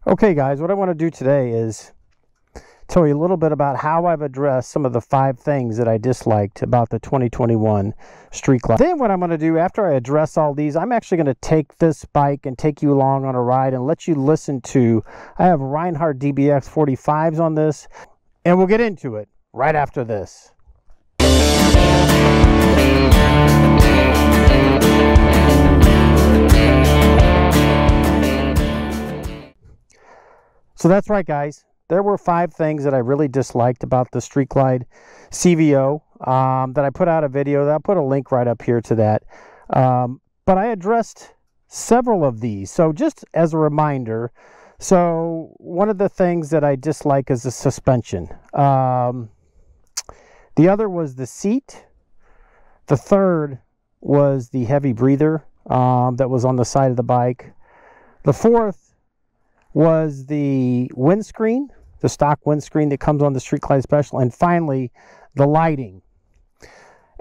Okay guys, what I want to do today is tell you a little bit about how I've addressed some of the 5 things that I disliked about the 2021 Street Glide. Then what I'm going to do after I address all these, I'm actually going to take this bike and take you along on a ride and let you listen to, I have Rinehart DBX45s on this, and we'll get into it right after this. So that's right guys, there were 5 things that I really disliked about the Street Glide CVO that I put out a video. I'll put a link right up here to that. But I addressed several of these. So just as a reminder, so one of the things that I dislike is the suspension. The other was the seat. The third was the heavy breather that was on the side of the bike. The fourth was the windscreen, the stock windscreen that comes on the Street Glide Special, and finally the lighting.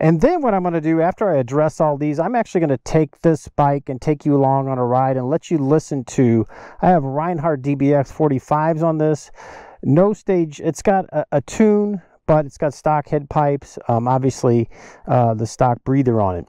And then what I'm going to do after I address all these, I'm actually going to take this bike and take you along on a ride and let you listen to, I have Rinehart DBX45s on this. No stage, it's got a tune, but it's got stock head pipes, obviously the stock breather on it.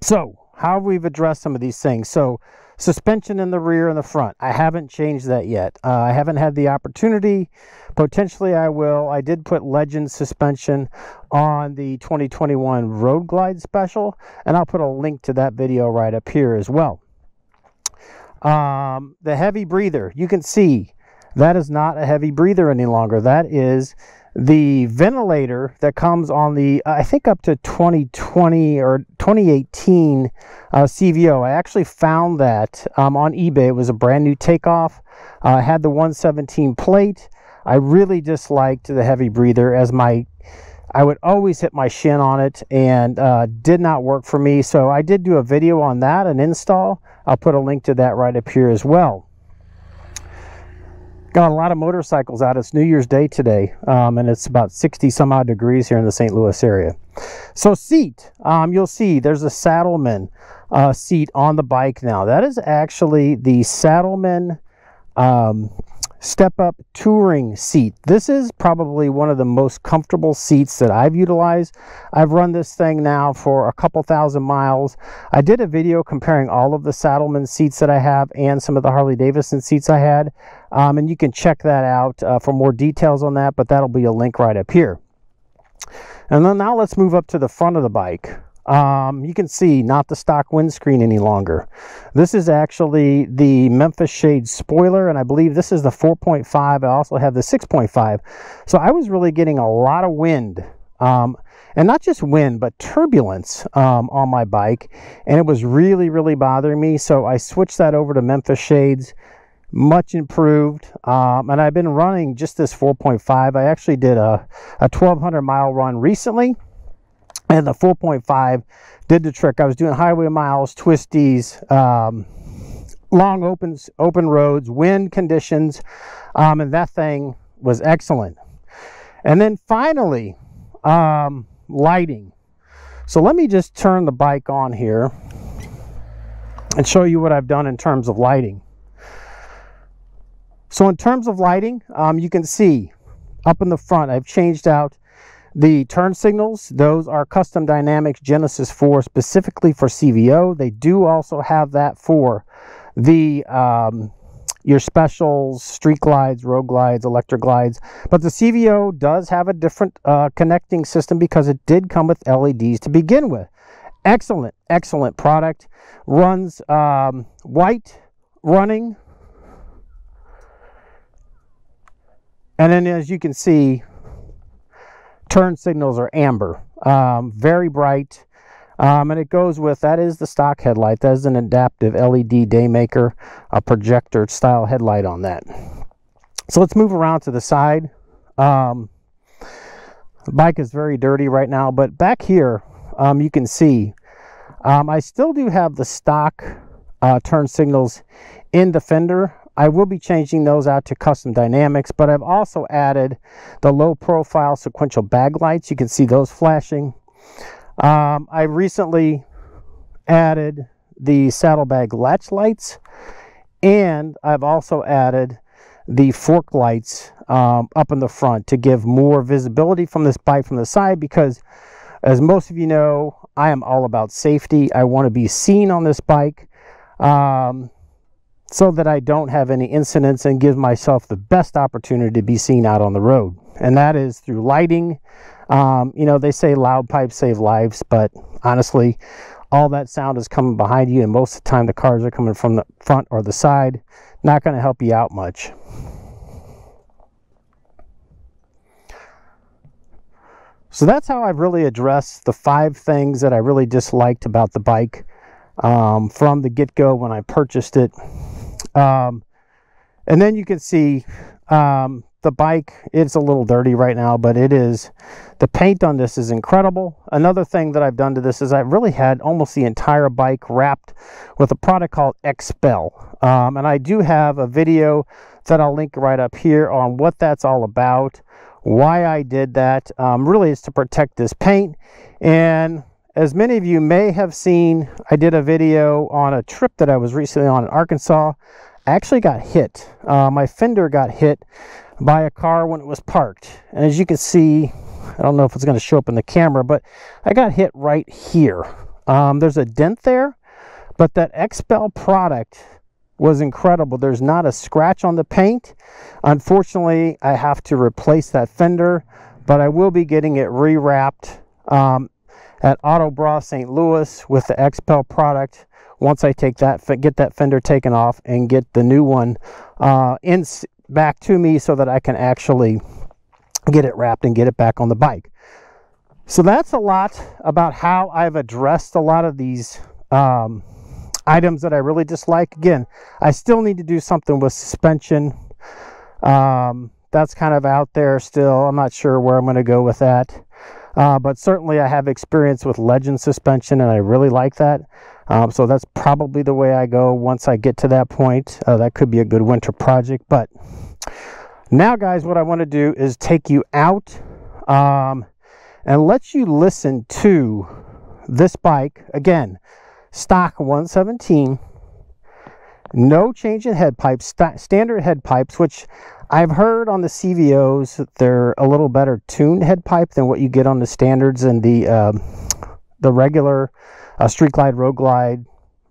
So how we've addressed some of these things. So suspension in the rear and the front, I haven't changed that yet. I haven't had the opportunity. Potentially I will. I did put Legend suspension on the 2021 Road Glide Special, and I'll put a link to that video right up here as well. The heavy breather, you can see that is not a heavy breather any longer. That is the ventilator that comes on the I think up to 2020 or 2018 CVO. I actually found that on eBay. It was a brand new takeoff. Had the 117 plate. I really disliked the heavy breather, as I would always hit my shin on it, and did not work for me. So I did do a video on that, an install. I'll put a link to that right up here as well. Got a lot of motorcycles out. It's New Year's Day today, and it's about 60 some odd degrees here in the St. Louis area. So seat, you'll see there's a Saddlemen seat on the bike now. That is actually the Saddlemen step-up touring seat. This is probably one of the most comfortable seats that I've utilized. I've run this thing now for a couple thousand miles. I did a video comparing all of the Saddlemen seats that I have and some of the Harley Davidson seats I had, and you can check that out for more details on that, but that'll be a link right up here. And then now let's move up to the front of the bike. You can see not the stock windscreen any longer. This is actually the Memphis Shades spoiler, and I believe this is the 4.5. I also have the 6.5. So I was really getting a lot of wind, and not just wind, but turbulence on my bike, and it was really bothering me. So I switched that over to Memphis Shades. Much improved, and I've been running just this 4.5. I actually did a 1,200 mile run recently, and the 4.5 did the trick. I was doing highway miles, twisties, long open roads, wind conditions, and that thing was excellent. And then finally, lighting. So let me just turn the bike on here and show you what I've done in terms of lighting. So in terms of lighting, you can see up in the front, I've changed out the turn signals. Those are Custom Dynamics Genesis 4 specifically for CVO. They do also have that for the your specials, street glides, road glides, electric glides. But the CVO does have a different connecting system because it did come with LEDs to begin with. Excellent product. Runs white running. And then as you can see, turn signals are amber, very bright, and it goes with, that is the stock headlight. That is an adaptive LED daymaker, a projector style headlight on that. So let's move around to the side. The bike is very dirty right now, but back here you can see I still do have the stock turn signals in the fender. I will be changing those out to Custom Dynamics, but I've also added the low profile sequential bag lights. You can see those flashing. I recently added the saddlebag latch lights and I've also added the fork lights up in the front to give more visibility from this bike from the side, because as most of you know, I am all about safety. I want to be seen on this bike so that I don't have any incidents and give myself the best opportunity to be seen out on the road. And that is through lighting. You know, they say loud pipes save lives, but honestly, all that sound is coming behind you, and most of the time the cars are coming from the front or the side. Not going to help you out much. So that's how I've really addressed the 5 things that I really disliked about the bike from the get-go when I purchased it. And then you can see the bike, it's a little dirty right now, but the paint on this is incredible. Another thing that I've done to this is I've really had almost the entire bike wrapped with a product called Expel. And I do have a video that I'll link right up here on what that's all about, why I did that. Really is to protect this paint. And as many of you may have seen, I did a video on a trip that I was recently on in Arkansas. I actually got hit. My fender got hit by a car when it was parked. And as you can see, I don't know if it's going to show up in the camera, but I got hit right here. There's a dent there, but that Expel product was incredible. There's not a scratch on the paint. Unfortunately, I have to replace that fender, but I will be getting it rewrapped at Auto Bra St. Louis with the Expel product. Once I get that fender taken off and get the new one back to me so that I can actually get it wrapped and get it back on the bike. So that's a lot about how I've addressed a lot of these items that I really dislike. Again, I still need to do something with suspension. That's kind of out there still. I'm not sure where I'm going to go with that. But certainly I have experience with Legend suspension, and I really like that. So that's probably the way I go once I get to that point. That could be a good winter project. But now, guys, what I want to do is take you out and let you listen to this bike. Again, stock 117, no change in head pipes, standard head pipes, which I've heard on the CVOs they're a little better tuned head pipe than what you get on the standards and the regular Street Glide, Road Glide,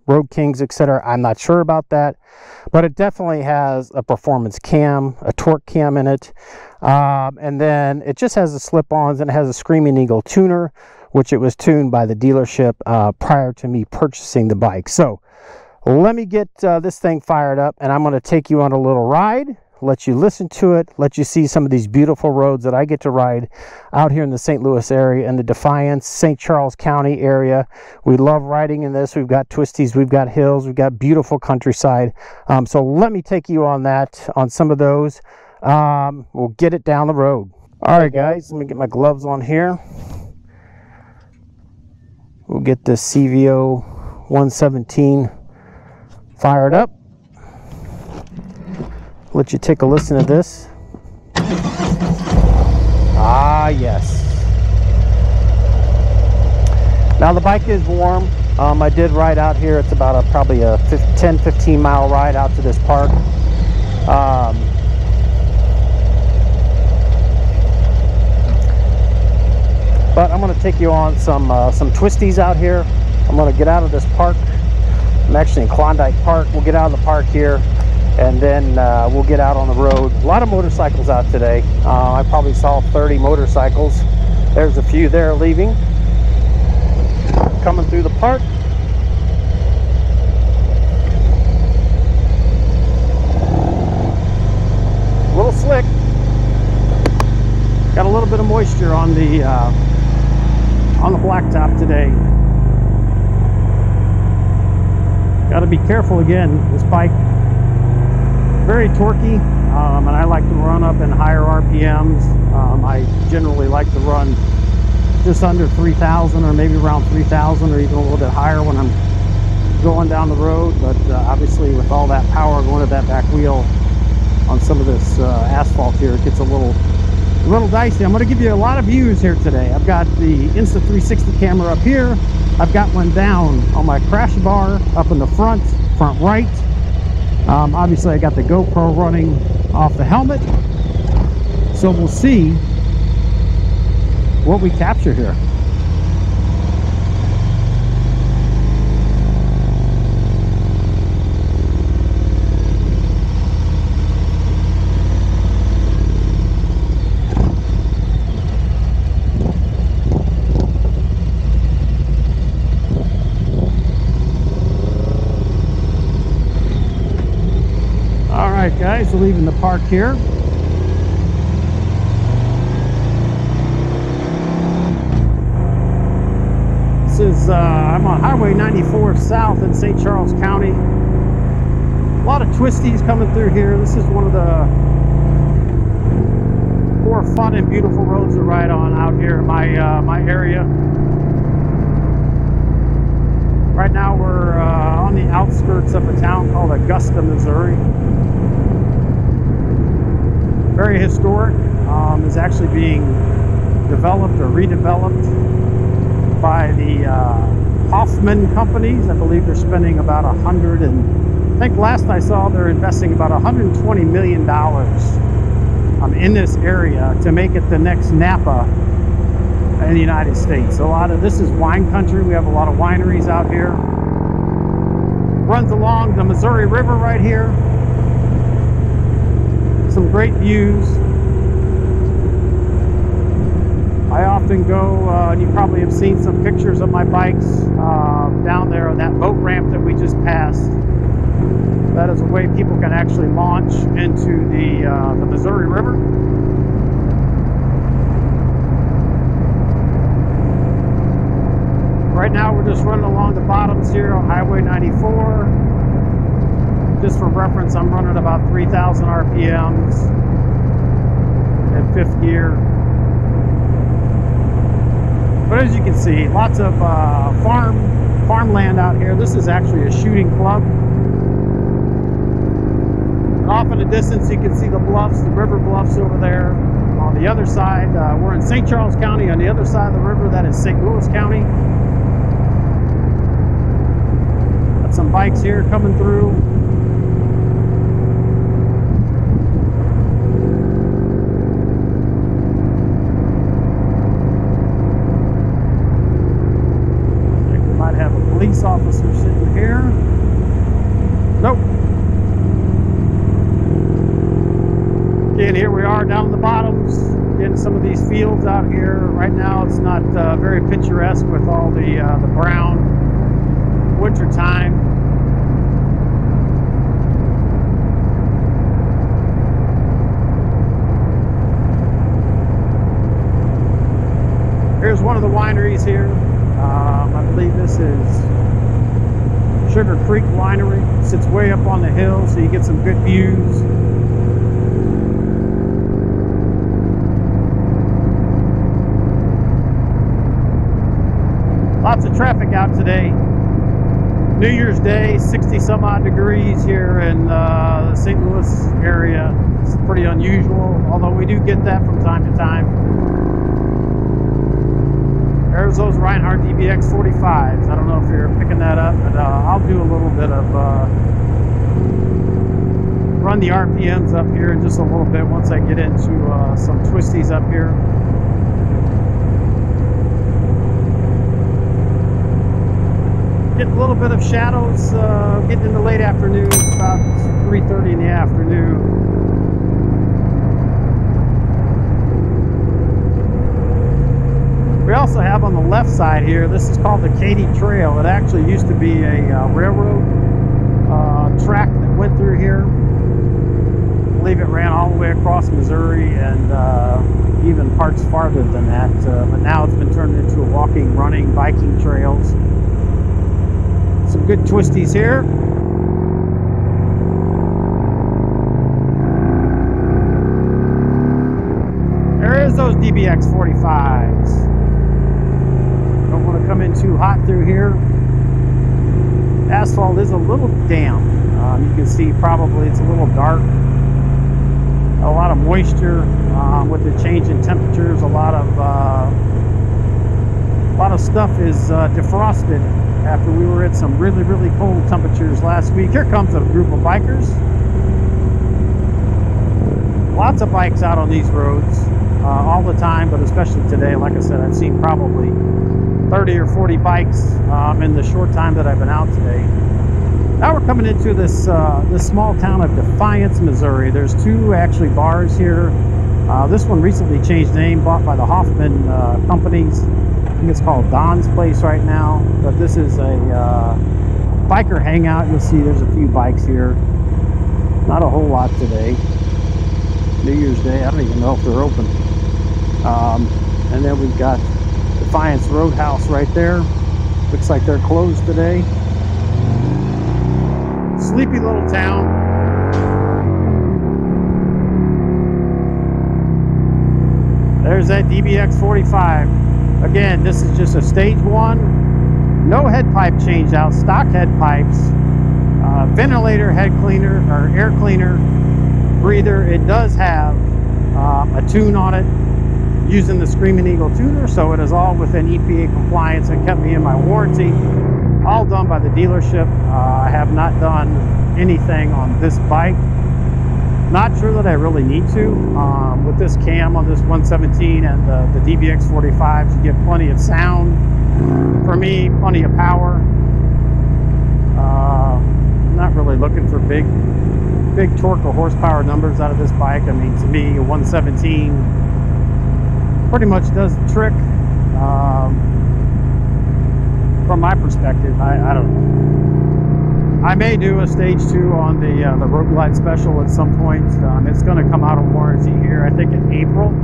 Road Kings, etc. I'm not sure about that, but it definitely has a performance cam, a torque cam in it, and then it just has the slip-ons, and it has a Screaming Eagle tuner, which it was tuned by the dealership prior to me purchasing the bike. So let me get this thing fired up, and I'm going to take you on a little ride, let you listen to it, let you see some of these beautiful roads that I get to ride out here in the St. Louis area and the Defiance, St. Charles County area. We love riding in this. We've got twisties, we've got hills, we've got beautiful countryside. So let me take you on that, on some of those. We'll get it down the road. All right, guys, let me get my gloves on here. We'll get this CVO 117 fired up. Let you take a listen to this. Ah, yes. Now the bike is warm. I did ride out here. It's about probably a 10-15 mile ride out to this park. But I'm going to take you on some twisties out here. I'm going to get out of this park. I'm actually in Klondike Park. We'll get out of the park here, and then we'll get out on the road. A lot of motorcycles out today. I probably saw 30 motorcycles. There's a few there leaving. Coming through the park. A little slick. Got a little bit of moisture on the blacktop today. Got to be careful again. This bike, very torquey, and I like to run up in higher RPMs. I generally like to run just under 3,000 or maybe around 3,000 or even a little bit higher when I'm going down the road. But obviously with all that power going to that back wheel on some of this asphalt here, it gets a little dicey. I'm going to give you a lot of views here today. I've got the Insta360 camera up here. I've got one down on my crash bar up in the front right. Obviously I got the GoPro running off the helmet, so we'll see what we capture here. Alright guys, we're leaving the park here. I'm on Highway 94 South in St. Charles County. A lot of twisties coming through here. This is one of the more fun and beautiful roads to ride on out here in my area. Right now we're on the outskirts of a town called Augusta, Missouri. Very historic. Is actually being developed or redeveloped by the Hoffman companies. I believe they're spending about I think last I saw they're investing about $120 million in this area to make it the next Napa in the United States. This is wine country. We have a lot of wineries out here. Runs along the Missouri River right here. Some great views. I often go, and you probably have seen some pictures of my bikes down there on that boat ramp that we just passed. That is a way people can actually launch into the Missouri River. Right now we're just running along the bottoms here on Highway 94. Just for reference, I'm running about 3,000 RPMs in 5th gear. But as you can see, lots of farmland out here. This is actually a shooting club. And off in the distance, you can see the bluffs, the river bluffs over there. On the other side, we're in St. Charles County. On the other side of the river, that is St. Louis County. Got some bikes here coming through. Police officer sitting here. Nope. Again, here we are down in the bottoms, getting some of these fields out here. Right now it's not very picturesque with all the brown winter time. Here's one of the wineries here. I believe this is Sugar Creek Winery. It sits way up on the hill, so you get some good views. Lots of traffic out today. New Year's Day, 60 some odd degrees here in the St. Louis area. It's pretty unusual, although we do get that from time to time. There's those Rinehart DBX45s. I don't know if you're picking that up, but I'll do a little bit of run the RPMs up here in just a little bit once I get into some twisties up here. Getting a little bit of shadows, getting into late afternoon. It's about 3:30 in the afternoon. We also have on the left side here, this is called the Katy Trail. It actually used to be a railroad track that went through here. I believe it ran all the way across Missouri and even parts farther than that. But now it's been turned into a walking, running, biking trails. Some good twisties here. There is those DBX45s. Don't want to come in too hot through here. Asphalt is a little damp. You can see probably it's a little dark. A lot of moisture with the change in temperatures. A lot of stuff is defrosted after we were at some really, really cold temperatures last week. Here comes a group of bikers. Lots of bikes out on these roads all the time, but especially today. Like I said, I've seen probably 30 or 40 bikes in the short time that I've been out today. Now we're coming into this this small town of Defiance, Missouri. There's two actually bars here. This one recently changed name, bought by the Hoffman companies. I think it's called Don's Place right now, but this is a biker hangout. You'll see there's a few bikes here. Not a whole lot today. New Year's Day, I don't even know if they're open. And then we've got Defiance Roadhouse right there. Looks like they're closed today. Sleepy little town. There's that DBX45. Again, this is just a stage one. No head pipe change out, stock head pipes. Ventilator, head cleaner, or air cleaner, breather. It does have a tune on it using the Screaming Eagle tuner, so it is all within EPA compliance and kept me in my warranty. All done by the dealership. I have not done anything on this bike. Not sure that I really need to. With this cam on this 117 and the DBX45s, you get plenty of sound. For me, plenty of power. Not really looking for big torque or horsepower numbers out of this bike. I mean, to me, a 117 pretty much does the trick. From my perspective, I don't know. I may do a stage 2 on the Road Glide Special at some point. It's going to come out of warranty here, I think, in April.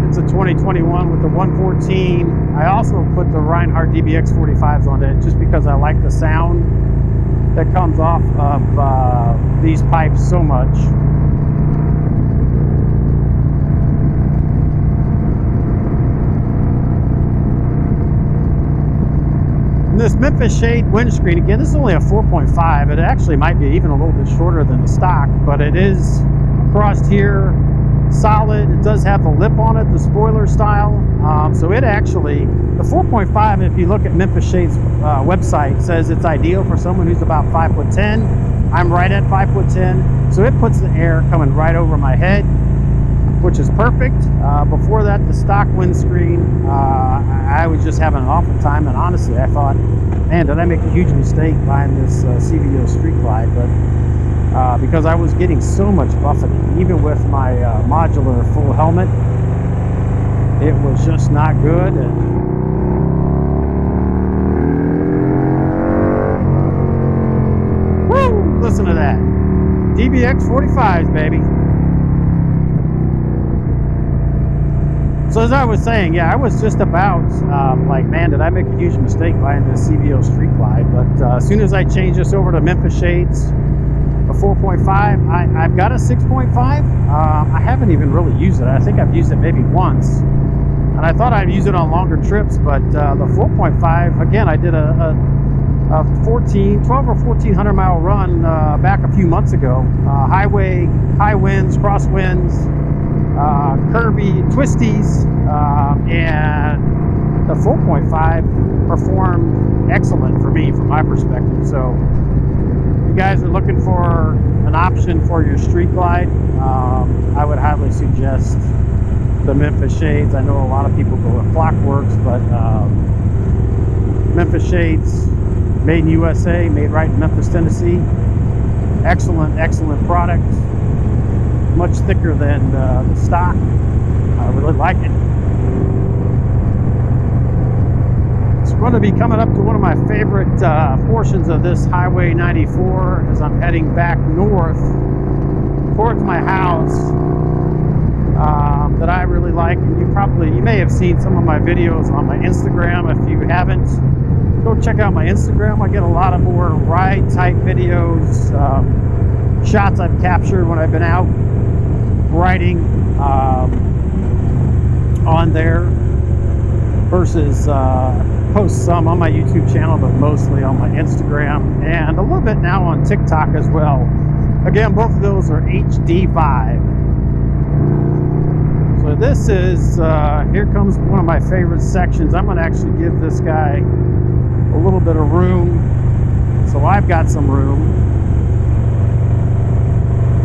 It's a 2021 with the 114. I also put the Rinehart DBX45s on it just because I like the sound that comes off of these pipes so much. And this Memphis Shade windscreen, again, this is only a 4.5. It actually might be even a little bit shorter than the stock, but it is across here, solid. It does have the lip on it, the spoiler style. So it actually, the 4.5, if you look at Memphis Shades website, says it's ideal for someone who's about 5'10". I'm right at 5'10", so it puts the air coming right over my head, which is perfect. Before that, the stock windscreen, I was just having an awful time, and honestly, I thought, man, did I make a huge mistake buying this CVO Street Glide? But because I was getting so much buffeting, even with my modular full helmet, it was just not good. And woo! Listen to that. DBX45s, baby. So as I was saying, yeah, I was just about like, man, did I make a huge mistake buying this CVO Street Glide? But as soon as I changed this over to Memphis Shades, a 4.5, I've got a 6.5. I haven't even really used it. I think I've used it maybe once. And I thought I'd use it on longer trips, but the 4.5, again, I did a 12 or 1400 mile run back a few months ago. Highway, high winds, crosswinds, curvy twisties, and the 4.5 performed excellent for me from my perspective. So if you guys are looking for an option for your Street Glide, I would highly suggest the Memphis Shades. I know a lot of people go with Clockworks, but Memphis Shades, made in USA, made right in Memphis, Tennessee. Excellent, excellent product. Much thicker than the stock. I really like it. It's going to be coming up to one of my favorite portions of this Highway 94 as I'm heading back north towards my house, that I really like. And you may have seen some of my videos on my Instagram. If you haven't, go check out my Instagram. I get a lot of more ride type videos, shots I've captured when I've been out riding on there, versus post some on my YouTube channel, but mostly on my Instagram and a little bit now on TikTok as well. Again, both of those are HD5. So So this is, here comes one of my favorite sections. I'm going to actually give this guy a little bit of room. So I've got some room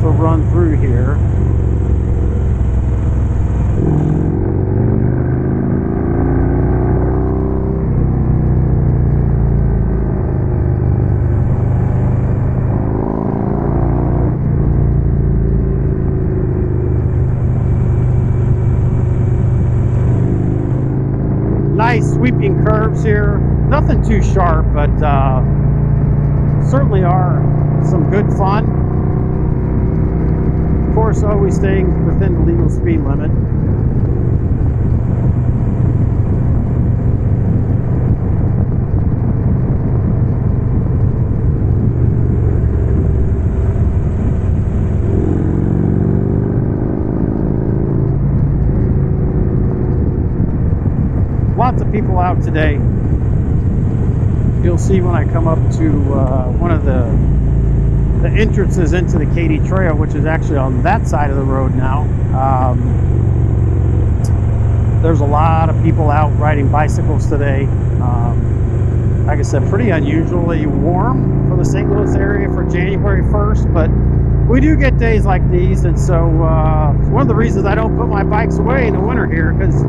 to run through here. Nice sweeping curves here, nothing too sharp, but certainly are some good fun. Of course, always staying within the legal speed limit. Lots of people out today. You'll see when I come up to one of the entrances into the Katy Trail, which is actually on that side of the road now. There's a lot of people out riding bicycles today. Like I said, pretty unusually warm for the St. Louis area for January 1st, but we do get days like these, and so it's one of the reasons I don't put my bikes away in the winter here, because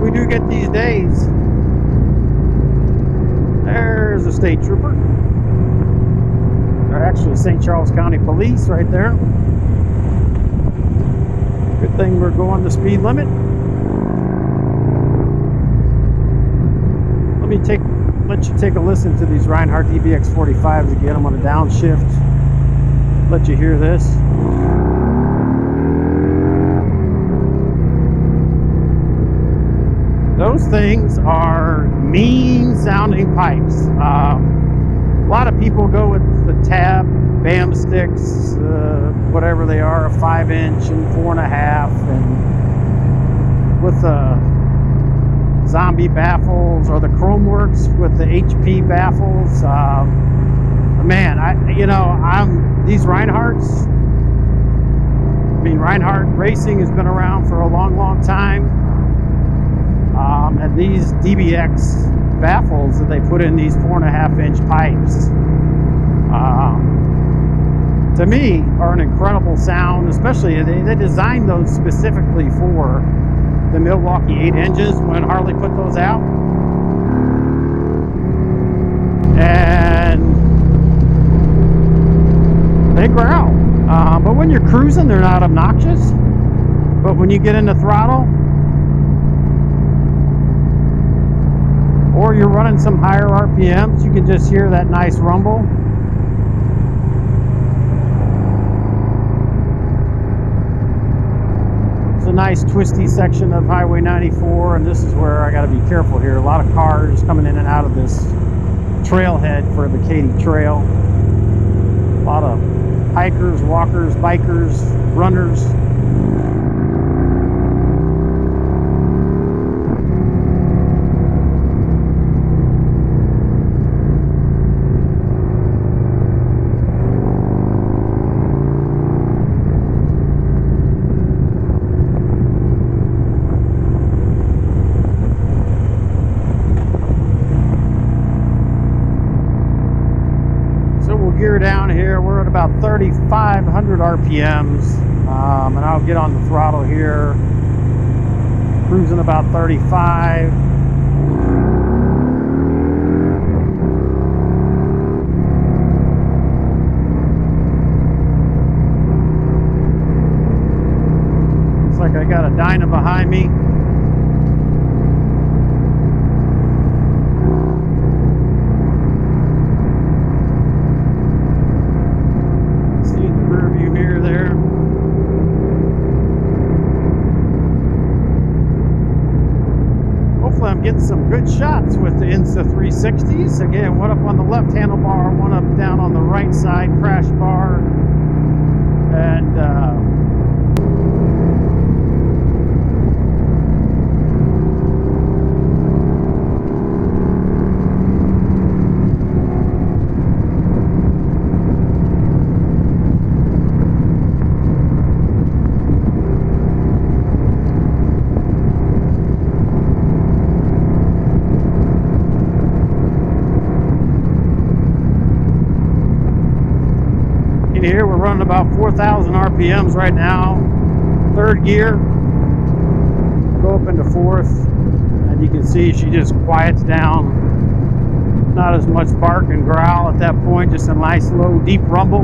we do get these days. There's a state trooper. They're actually St. Charles County Police right there. Good thing we're going the speed limit. Let you take a listen to these Rinehart DBX45s again. I'm on a downshift. Let you hear this. Those things are mean sounding pipes. A lot of people go with the tab BAM sticks, whatever they are, a 5-inch and 4.5, and with the zombie baffles or the Chromeworks with the HP baffles. Man, these Rineharts. I mean, Rinehart Racing has been around for a long, long time. And these DBX baffles that they put in these 4.5-inch pipes, to me, are an incredible sound. Especially they designed those specifically for the Milwaukee 8 inches when Harley put those out, and they growl. But when you're cruising, they're not obnoxious. But when you get in the throttle, or you're running some higher RPMs, you can just hear that nice rumble. It's a nice twisty section of Highway 94, and this is where I got to be careful here. A lot of cars coming in and out of this trailhead for the Katy Trail. A lot of hikers, walkers, bikers, runners. Gear down here, we're at about 3,500 RPMs, and I'll get on the throttle here, cruising about 35. Looks like I got a Dyna behind me. I'm getting some good shots with the Insta360s. Again, one up on the left handlebar, one up down on the right side crash bar, and We're running about 4,000 RPMs right now. Third gear. Go up into fourth, and you can see she just quiets down. Not as much bark and growl at that point, just a nice low deep rumble.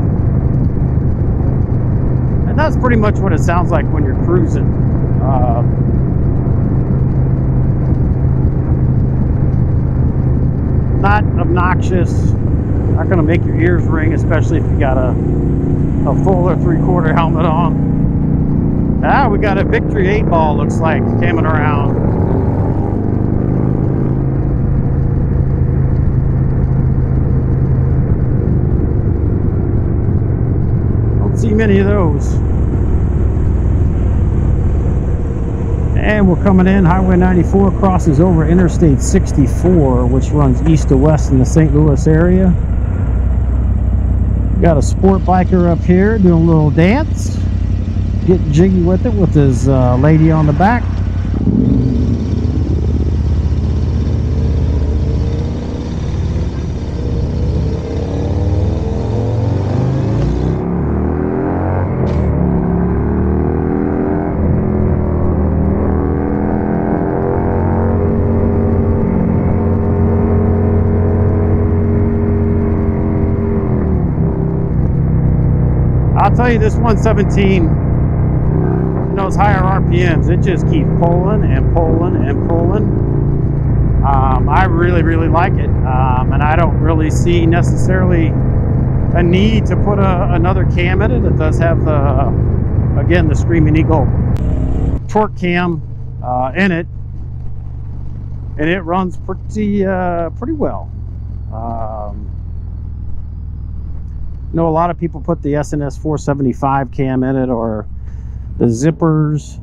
And that's pretty much what it sounds like when you're cruising. Not obnoxious, not going to make your ears ring, especially if you got a full or 3/4 helmet on. Ah, we got a Victory 8-ball, looks like, coming around. Don't see many of those. And we're coming in. Highway 94 crosses over Interstate 64, which runs east to west in the St. Louis area. Got a sport biker up here doing a little dance. Getting jiggy with it with his lady on the back. I'll tell you, this 117, those higher RPMs, it just keeps pulling and pulling and pulling. I really like it, and I don't really see necessarily a need to put another cam in it. It does have the, again, the Screaming Eagle torque cam in it, and it runs pretty well. I know a lot of people put the SNS 475 cam in it, or the zippers,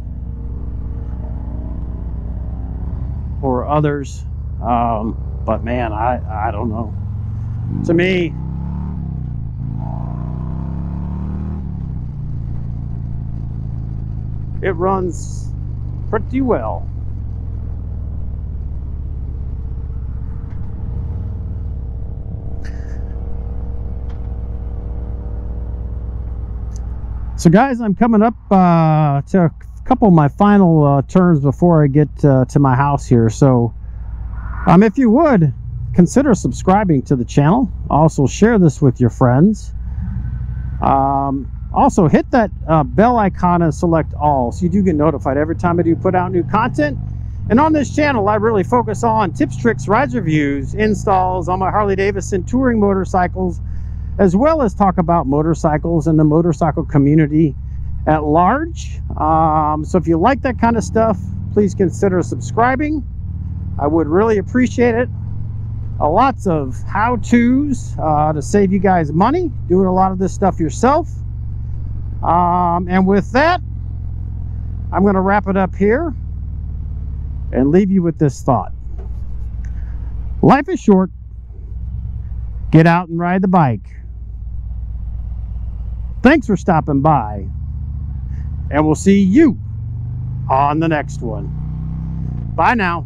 or others, but man, I don't know. To me, it runs pretty well. So guys, I'm coming up to a couple of my final turns before I get to my house here. So if you would, consider subscribing to the channel. Also share this with your friends. Also hit that bell icon and select all, so you do get notified every time I do put out new content. And on this channel, I really focus on tips, tricks, rides, reviews, installs on my Harley Davidson touring motorcycles, as well as talk about motorcycles and the motorcycle community at large. So if you like that kind of stuff, please consider subscribing. I would really appreciate it. Lots of how-tos to save you guys money, doing a lot of this stuff yourself. And with that, I'm going to wrap it up here and leave you with this thought. Life is short. Get out and ride the bike. Thanks for stopping by, and we'll see you on the next one. Bye now.